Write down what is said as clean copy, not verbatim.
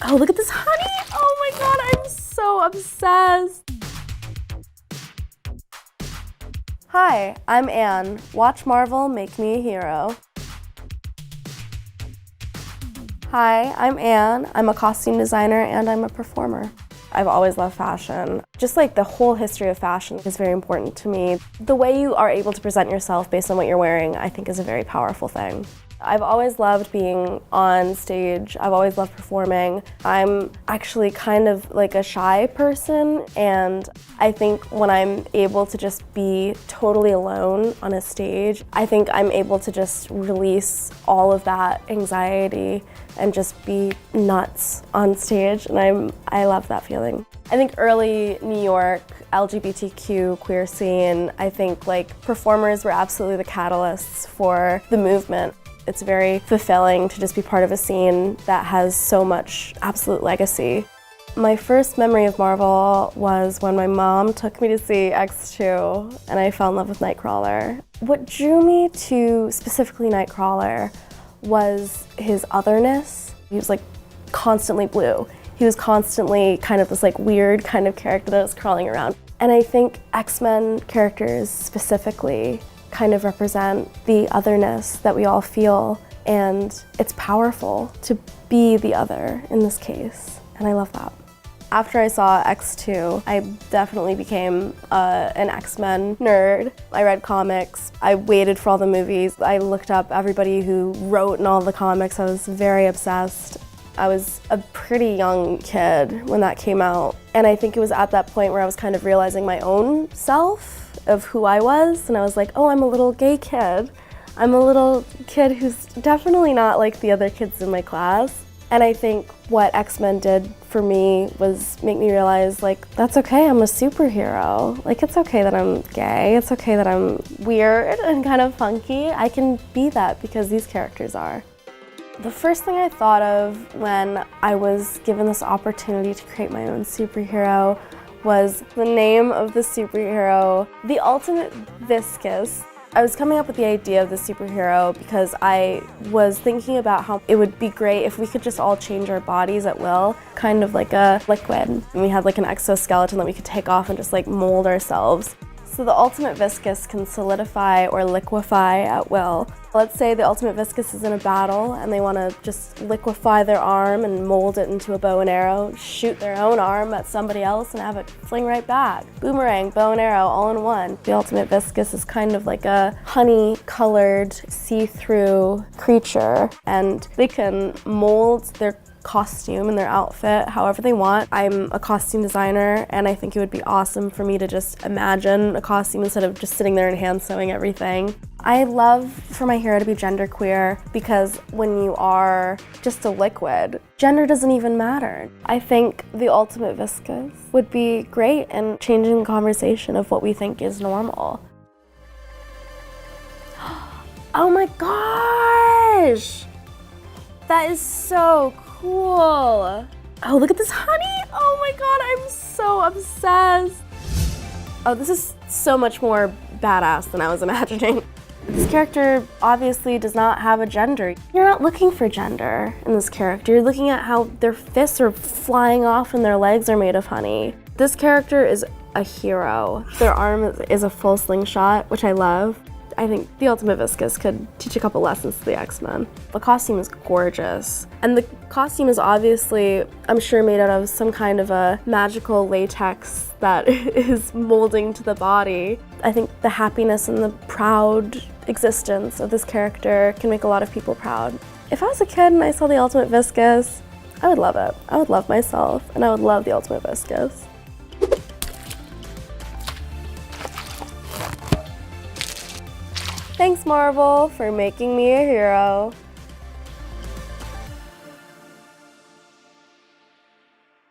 Oh, look at this honey! Oh my god, I'm so obsessed! Hi, I'm Anne. Watch Marvel, make me a hero. Hi, I'm Anne. I'm a costume designer and I'm a performer. I've always loved fashion. Just like the whole history of fashion is very important to me. The way you are able to present yourself based on what you're wearing, I think, is a very powerful thing. I've always loved being on stage. I've always loved performing. I'm actually kind of like a shy person, and I think when I'm able to just be totally alone on a stage, I think I'm able to just release all of that anxiety and just be nuts on stage, and I love that feeling. I think early New York LGBTQ queer scene, I think like performers were absolutely the catalysts for the movement. It's very fulfilling to just be part of a scene that has so much absolute legacy. My first memory of Marvel was when my mom took me to see X2 and I fell in love with Nightcrawler. What drew me to specifically Nightcrawler was his otherness. He was like constantly blue. He was constantly kind of this like weird kind of character that was crawling around. And I think X-Men characters specifically kind of represent the otherness that we all feel, and it's powerful to be the other in this case, and I love that. After I saw X2, I definitely became an X-Men nerd. I read comics, I waited for all the movies, I looked up everybody who wrote in all the comics. I was very obsessed. I was a pretty young kid when that came out, and I think it was at that point where I was kind of realizing my own self of who I was, and I was like, oh, I'm a little gay kid. I'm a little kid who's definitely not like the other kids in my class. And I think what X-Men did for me was make me realize, like, that's okay, I'm a superhero. Like, it's okay that I'm gay, it's okay that I'm weird and kind of funky. I can be that because these characters are. The first thing I thought of when I was given this opportunity to create my own superhero was the name of the superhero, The Ultimate Viscous. I was coming up with the idea of the superhero because I was thinking about how it would be great if we could just all change our bodies at will, kind of like a liquid. And we had like an exoskeleton that we could take off and just like mold ourselves. So the Ultimate Viscous can solidify or liquefy at will. Let's say the Ultimate Viscous is in a battle and they want to just liquefy their arm and mold it into a bow and arrow, shoot their own arm at somebody else and have it fling right back. Boomerang, bow and arrow, all in one. The Ultimate Viscous is kind of like a honey-colored, see-through creature, and they can mold their costume and their outfit however they want. I'm a costume designer, and I think it would be awesome for me to just imagine a costume instead of just sitting there and hand sewing everything. I love for my hero to be genderqueer because when you are just a liquid, gender doesn't even matter. I think the Ultimate Viscous would be great in changing the conversation of what we think is normal. Oh my gosh! That is so cool. Oh, look at this honey! Oh my god, I'm so obsessed. Oh, this is so much more badass than I was imagining. This character obviously does not have a gender. You're not looking for gender in this character. You're looking at how their fists are flying off and their legs are made of honey. This character is a hero. Their arm is a full slingshot, which I love. I think the Ultimate Viscous could teach a couple lessons to the X-Men. The costume is gorgeous. And the costume is obviously, I'm sure, made out of some kind of a magical latex that is molding to the body. I think the happiness and the proud existence of this character can make a lot of people proud. If I was a kid and I saw the Ultimate Viscous, I would love it. I would love myself, and I would love the Ultimate Viscous. Thanks, Marvel, for making me a hero.